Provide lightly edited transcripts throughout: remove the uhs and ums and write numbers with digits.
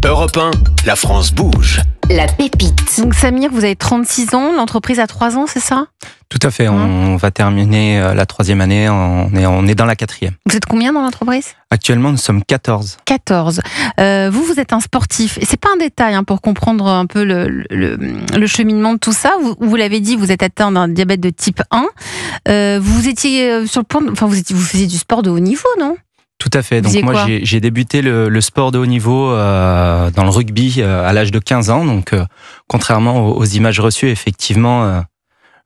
Europe 1, la France bouge. La pépite. Donc Samir, vous avez 36 ans, l'entreprise a 3 ans, c'est ça? Tout à fait, on va terminer la 3e année, on est dans la 4e. Vous êtes combien dans l'entreprise? Actuellement, nous sommes 14. 14. Vous êtes un sportif. Et c'est pas un détail pour comprendre un peu le cheminement de tout ça. Vous l'avez dit, vous êtes atteint d'un diabète de type 1. Vous étiez sur le point vous faisiez du sport de haut niveau, non? Tout à fait. Donc moi, j'ai débuté le sport de haut niveau dans le rugby à l'âge de 15 ans. Donc, contrairement aux images reçues, effectivement,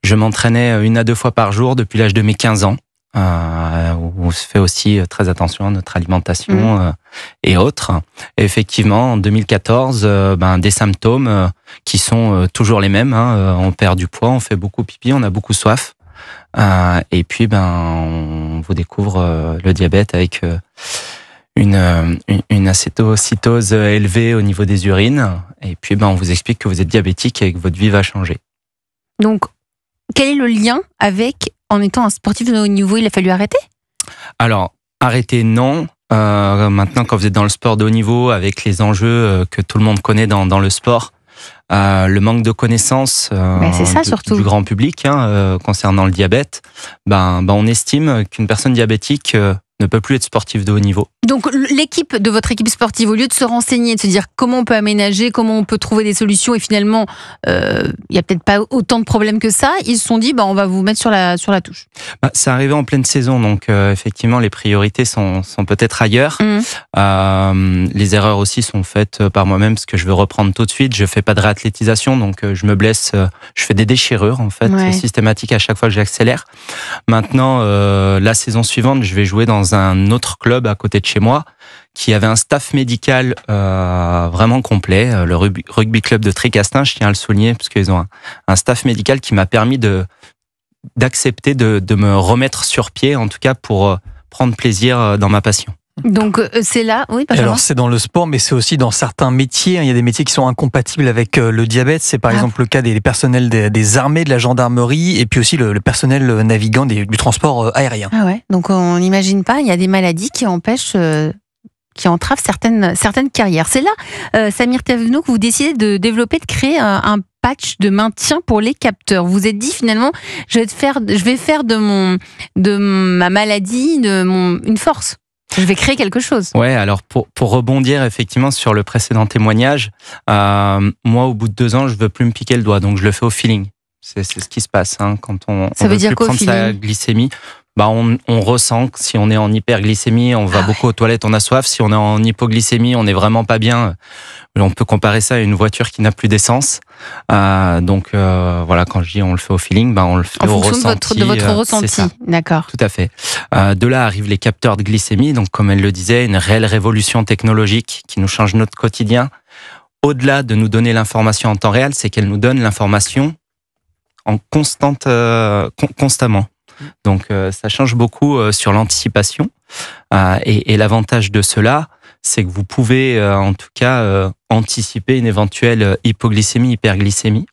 je m'entraînais 1 à 2 fois par jour depuis l'âge de mes 15 ans. On se fait aussi très attention à notre alimentation et autres. Et effectivement, en 2014, des symptômes qui sont toujours les mêmes. On perd du poids, on fait beaucoup pipi, on a beaucoup soif. Et puis, on vous découvre le diabète avec une acétocytose élevée au niveau des urines. Et puis, on vous explique que vous êtes diabétique et que votre vie va changer. Donc, quel est le lien avec, en étant un sportif de haut niveau, il a fallu arrêter? Alors, arrêter, non. Maintenant, quand vous êtes dans le sport de haut niveau, avec les enjeux que tout le monde connaît dans le sport, le manque de connaissances c'est ça, surtout. Du grand public concernant le diabète, on estime qu'une personne diabétique ne peut plus être sportive de haut niveau. Donc l'équipe de votre équipe sportive, au lieu de se renseigner, de se dire comment on peut aménager, comment on peut trouver des solutions, et finalement il n'y a peut-être pas autant de problèmes que ça, ils se sont dit on va vous mettre sur la touche. C'est arrivé en pleine saison, donc effectivement les priorités sont peut-être ailleurs. Les erreurs aussi sont faites par moi-même, parce que je veux reprendre tout de suite. Je fais pas de réathlétisation, donc je me blesse, je fais des déchirures en fait, systématiques à chaque fois que j'accélère. Maintenant, la saison suivante, je vais jouer dans un autre club à côté de chez moi, qui avait un staff médical vraiment complet, le rugby club de Tricastin, je tiens à le souligner, parce qu'ils ont un staff médical qui m'a permis d'accepter de me remettre sur pied, en tout cas pour prendre plaisir dans ma passion. Donc c'est là, oui, Benjamin. Alors c'est dans le sport, mais c'est aussi dans certains métiers. Il y a des métiers qui sont incompatibles avec le diabète. C'est par exemple le cas des personnels des armées, de la gendarmerie, et puis aussi le personnel navigant du transport aérien. Ah ouais. Donc on n'imagine pas, il y a des maladies qui empêchent, qui entravent certaines carrières. C'est là, Samir Thévenot, que vous décidez de développer, de créer un patch de maintien pour les capteurs. Vous vous êtes dit finalement, je vais faire de ma maladie une force. Je vais créer quelque chose. Ouais, alors pour rebondir effectivement sur le précédent témoignage, moi au bout de 2 ans, je veux plus me piquer le doigt, donc je le fais au feeling. C'est ce qui se passe quand on veut plus prendre sa glycémie. On ressent que si on est en hyperglycémie, on va beaucoup aux toilettes, on a soif. Si on est en hypoglycémie, on n'est vraiment pas bien. On peut comparer ça à une voiture qui n'a plus d'essence. Donc quand je dis on le fait au feeling, on le fait au ressenti. De votre ressenti, d'accord. Tout à fait. De là arrivent les capteurs de glycémie. Donc comme elle le disait, une réelle révolution technologique qui nous change notre quotidien. Au-delà de nous donner l'information en temps réel, c'est qu'elle nous donne l'information en constamment. Donc ça change beaucoup sur l'anticipation et l'avantage de cela, c'est que vous pouvez en tout cas anticiper une éventuelle hypoglycémie, hyperglycémie.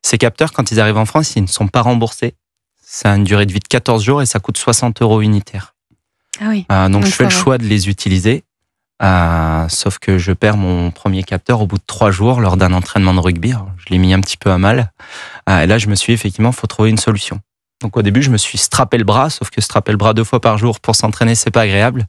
Ces capteurs, quand ils arrivent en France, ils ne sont pas remboursés. Ça a une durée de vie de 14 jours et ça coûte 60 € unitaire. Ah oui. Donc je fais le choix de les utiliser, sauf que je perds mon premier capteur au bout de 3 jours lors d'un entraînement de rugby. Alors, je l'ai mis un petit peu à mal. Et là, je me suis dit, effectivement, il faut trouver une solution. Donc au début, je me suis strappé le bras, sauf que strapper le bras 2 fois par jour pour s'entraîner, c'est pas agréable.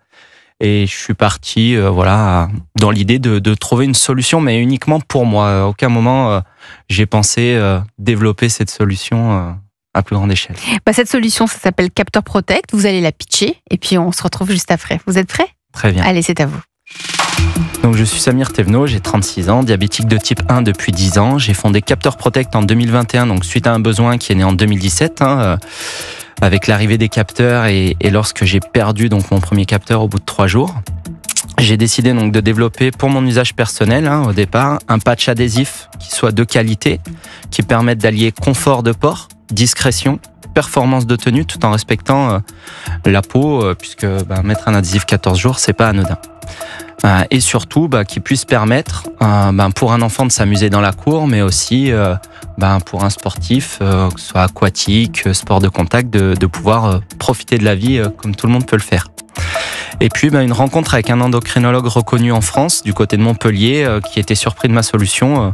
Et je suis parti dans l'idée de trouver une solution, mais uniquement pour moi. À aucun moment, j'ai pensé développer cette solution à plus grande échelle. Cette solution, ça s'appelle Capteur Protect. Vous allez la pitcher et puis on se retrouve juste après. Vous êtes prêts? Très bien. Allez, c'est à vous. Donc je suis Samir Thévenot, j'ai 36 ans, diabétique de type 1 depuis 10 ans. J'ai fondé Capteur Protect en 2021, donc suite à un besoin qui est né en 2017, avec l'arrivée des capteurs et lorsque j'ai perdu mon premier capteur au bout de 3 jours. J'ai décidé donc de développer pour mon usage personnel au départ un patch adhésif qui soit de qualité, qui permette d'allier confort de port, discrétion, performance de tenue tout en respectant la peau, puisque mettre un adhésif 14 jours, c'est pas anodin. Et surtout qui puisse permettre pour un enfant de s'amuser dans la cour, mais aussi pour un sportif, que ce soit aquatique, sport de contact, de pouvoir profiter de la vie comme tout le monde peut le faire. Et puis une rencontre avec un endocrinologue reconnu en France du côté de Montpellier qui était surpris de ma solution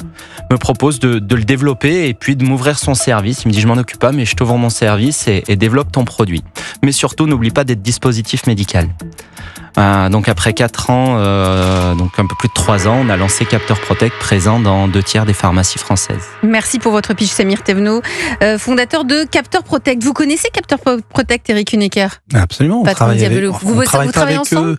me propose de le développer et puis de m'ouvrir son service. Il me dit je m'en occupe pas mais je t'ouvre mon service et développe ton produit. Mais surtout n'oublie pas d'être dispositif médical. Donc après 4 ans, donc un peu plus de 3 ans, on a lancé Capteur Protect présent dans 2/3 des pharmacies françaises. Merci pour votre pitch, Samir Thévenot, fondateur de Capteur Protect. Vous connaissez Capteur Protect, Eric Huneker? Absolument, on travaille avec ensemble.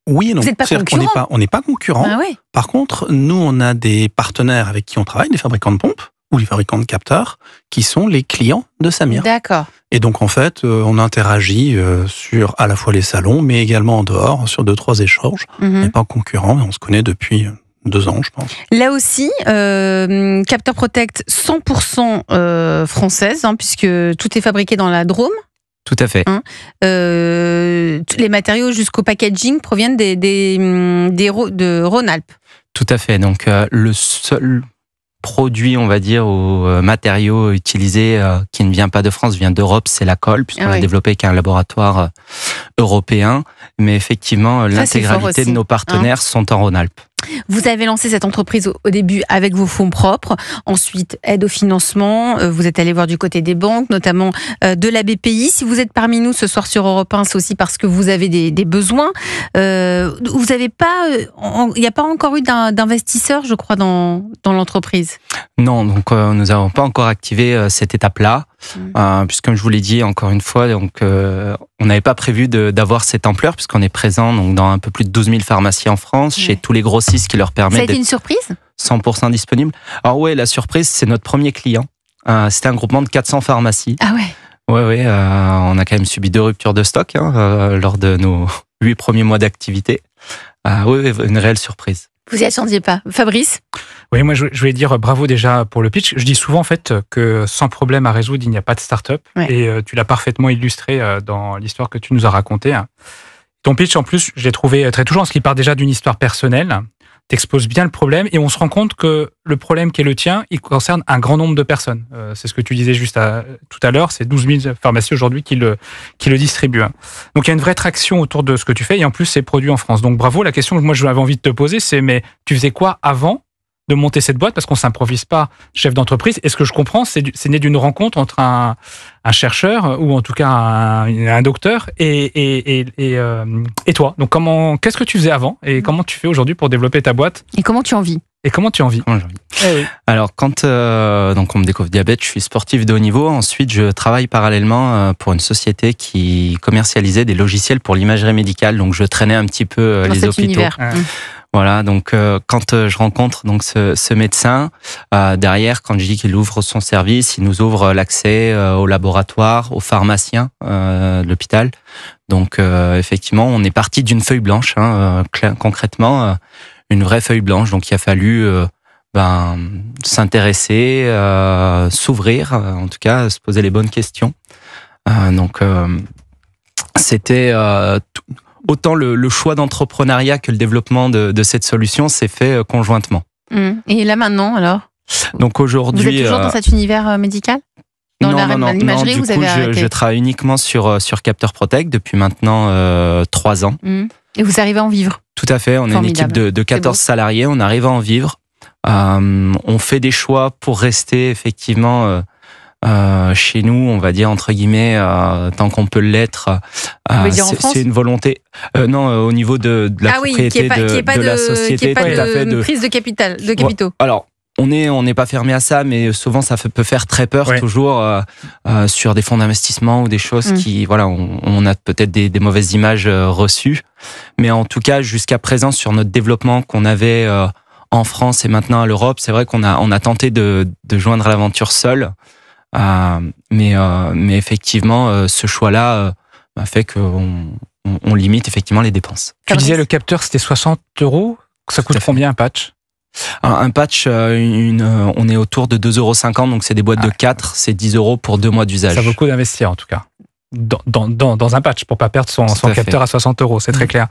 Oui et non. Vous n'êtes pas concurrents? On n'est pas concurrents. Ah ouais. Par contre, nous, on a des partenaires avec qui on travaille, des fabricants de pompes ou les fabricants de capteurs, qui sont les clients de Samir. D'accord. Et donc, en fait, on interagit sur à la fois les salons, mais également en dehors, sur 2-3 échanges. On n'est pas concurrents, mais on se connaît depuis 2 ans, je pense. Là aussi, Capteur Protect 100% française, puisque tout est fabriqué dans la Drôme. Tout à fait. Les matériaux jusqu'au packaging proviennent de Rhône-Alpes. Tout à fait. Donc, le seul produit, on va dire, ou matériaux utilisés qui ne vient pas de France, vient d'Europe, c'est la colle, puisqu'on l'a développé avec un laboratoire européen. Mais effectivement, l'intégralité de nos partenaires sont en Rhône-Alpes. Vous avez lancé cette entreprise au début avec vos fonds propres, ensuite aide au financement, vous êtes allé voir du côté des banques, notamment de la BPI. Si vous êtes parmi nous ce soir sur Europe 1, c'est aussi parce que vous avez des besoins. Vous avez pas, il n'y a pas encore eu d'investisseurs, je crois, dans l'entreprise. Non, donc nous n'avons pas encore activé cette étape-là. Puisque comme je vous l'ai dit encore une fois, donc on n'avait pas prévu d'avoir cette ampleur puisqu'on est présent donc dans un peu plus de 12 000 pharmacies en France, chez tous les grossistes qui leur permettent. Ça a été une surprise ? 100% disponible. Alors ouais, la surprise, c'est notre premier client. C'était un groupement de 400 pharmacies. Ah ouais. Ouais, on a quand même subi 2 ruptures de stock lors de nos 8 premiers mois d'activité. Oui, une réelle surprise. Vous y attendiez pas, Fabrice ? Oui, moi je voulais dire bravo déjà pour le pitch. Je dis souvent en fait que sans problème à résoudre, il n'y a pas de start-up. Ouais. Et tu l'as parfaitement illustré dans l'histoire que tu nous as racontée. Ton pitch en plus, je l'ai trouvé très touchant parce qu'il part déjà d'une histoire personnelle. T'exposes bien le problème et on se rend compte que le problème qui est le tien, il concerne un grand nombre de personnes. C'est ce que tu disais juste tout à l'heure, c'est 12 000 pharmacies aujourd'hui qui le distribuent. Donc il y a une vraie traction autour de ce que tu fais et en plus c'est produit en France. Donc bravo, la question que moi j'avais envie de te poser c'est mais tu faisais quoi avant de monter cette boîte parce qu'on s'improvise pas chef d'entreprise. Et ce que je comprends, c'est né d'une rencontre entre un chercheur ou en tout cas un docteur et toi. Donc qu'est-ce que tu faisais avant et comment tu fais aujourd'hui pour développer ta boîte ? Et comment tu en vis ? Alors quand donc on me découvre diabète, je suis sportif de haut niveau. Ensuite, je travaille parallèlement pour une société qui commercialisait des logiciels pour l'imagerie médicale. Donc je traînais un petit peu les hôpitaux. Voilà, donc quand je rencontre donc ce médecin, derrière, quand je dis qu'il ouvre son service, il nous ouvre l'accès au laboratoire, aux pharmaciens de l'hôpital. Donc effectivement, on est parti d'une feuille blanche, concrètement, une vraie feuille blanche. Donc il a fallu s'intéresser, s'ouvrir, en tout cas, se poser les bonnes questions. Donc c'était autant le choix d'entrepreneuriat que le développement de cette solution s'est fait conjointement. Et là maintenant, alors ? Donc aujourd'hui, vous êtes toujours dans cet univers médical ? Dans l'imagerie, du coup, je travaille uniquement sur Capteur Protect depuis maintenant 3 ans. Et vous arrivez à en vivre ? Tout à fait, on est une équipe de 14 salariés, on arrive à en vivre. On fait des choix pour rester effectivement chez nous, on va dire entre guillemets, tant qu'on peut l'être. C'est une volonté. Non, au niveau de la propriété de la société, qui est pas de prise de capitaux. Alors, on n'est pas fermé à ça, mais souvent ça peut faire très peur toujours sur des fonds d'investissement ou des choses qui, voilà, on a peut-être des mauvaises images reçues. Mais en tout cas, jusqu'à présent, sur notre développement qu'on avait en France et maintenant à l'Europe, c'est vrai qu'on a tenté de joindre l'aventure seul. Mais effectivement, ce choix-là fait qu'on limite effectivement les dépenses. Tu disais le capteur, c'était 60 €. Ça coûte combien un patch ? Alors, un patch, on est autour de 2,50 €, donc c'est des boîtes de 4, c'est 10 € pour 2 mois d'usage. Ça vaut le coup d'investir en tout cas. dans un patch pour pas perdre son capteur à 60 €, c'est très clair.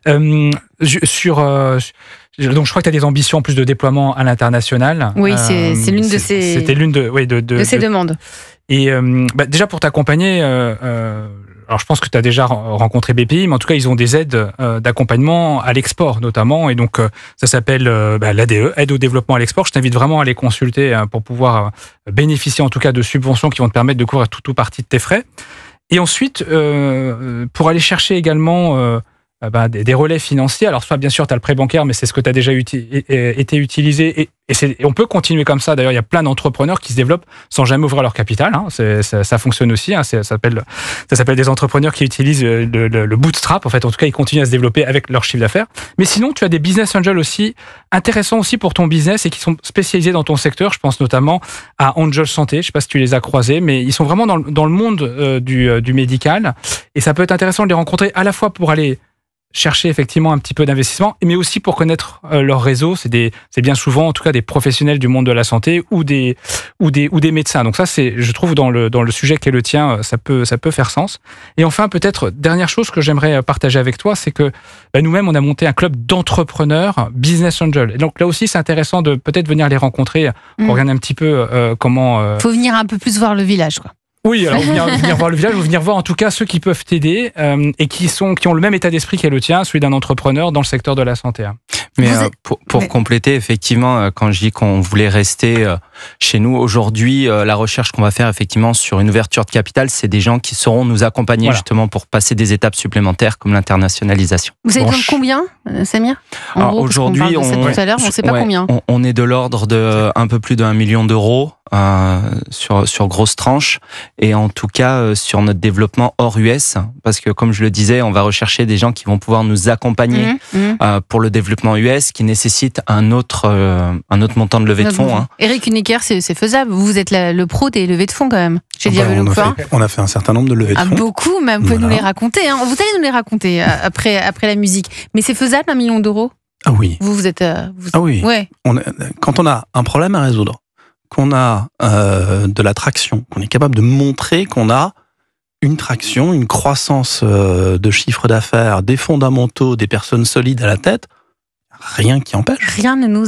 Donc je crois que tu as des ambitions en plus de déploiement à l'international. Oui, c'est l'une de ces. C'était l'une de ces demandes. Et déjà pour t'accompagner, alors je pense que tu as déjà rencontré BPI, mais en tout cas ils ont des aides d'accompagnement à l'export notamment, et donc ça s'appelle l'ADE, aide au développement à l'export. Je t'invite vraiment à les consulter pour pouvoir bénéficier en tout cas de subventions qui vont te permettre de couvrir tout ou partie de tes frais. Et ensuite, pour aller chercher également des relais financiers, alors soit bien sûr tu as le prêt bancaire, mais c'est ce que tu as déjà été utilisé, et on peut continuer comme ça. D'ailleurs, il y a plein d'entrepreneurs qui se développent sans jamais ouvrir leur capital, hein. Ça fonctionne aussi, hein. Ça s'appelle des entrepreneurs qui utilisent le bootstrap, en fait. En tout cas, ils continuent à se développer avec leur chiffre d'affaires. Mais sinon, tu as des business angels aussi, intéressants aussi pour ton business et qui sont spécialisés dans ton secteur. Je pense notamment à Angel Santé, je ne sais pas si tu les as croisés, mais ils sont vraiment dans le monde du médical, et ça peut être intéressant de les rencontrer à la fois pour aller chercher effectivement un petit peu d'investissement, mais aussi pour connaître leur réseau. C'est bien souvent, en tout cas, des professionnels du monde de la santé ou des médecins. Donc ça, je trouve, dans le sujet qui est le tien, ça peut faire sens. Et enfin, peut-être, dernière chose que j'aimerais partager avec toi, c'est que nous-mêmes, on a monté un club d'entrepreneurs Business Angel. Et donc là aussi, c'est intéressant de peut-être venir les rencontrer pour regarder un petit peu comment... Faut venir un peu plus voir le village, quoi. Oui, alors venir voir le village, ou venir voir en tout cas ceux qui peuvent t'aider et qui ont le même état d'esprit qu'est le tien, celui d'un entrepreneur dans le secteur de la santé. Mais pour compléter, effectivement, quand je dis qu'on voulait rester chez nous, aujourd'hui, la recherche qu'on va faire effectivement sur une ouverture de capital, c'est des gens qui sauront nous accompagner justement pour passer des étapes supplémentaires comme l'internationalisation. Vous avez besoin de combien, Samir? Aujourd'hui, on ne sait pas combien. On est de l'ordre de un peu plus d'1 million d'euros. Sur grosse tranche, et en tout cas sur notre développement hors US, parce que comme je le disais, on va rechercher des gens qui vont pouvoir nous accompagner pour le développement US, qui nécessite un autre montant de levée de fonds. Eric Huneker, c'est faisable. Vous êtes le pro des levées de fonds quand même. On a fait un certain nombre de levées de fonds. Beaucoup, même. Vous pouvez nous les raconter. Vous allez nous les raconter après la musique. Mais c'est faisable, 1 million d'euros? Ah oui. Vous êtes. Ah oui. Ouais. Quand on a un problème à résoudre, qu'on a de la traction, qu'on est capable de montrer qu'on a une traction, une croissance de chiffre d'affaires, des fondamentaux, des personnes solides à la tête, rien qui empêche. Rien ne nous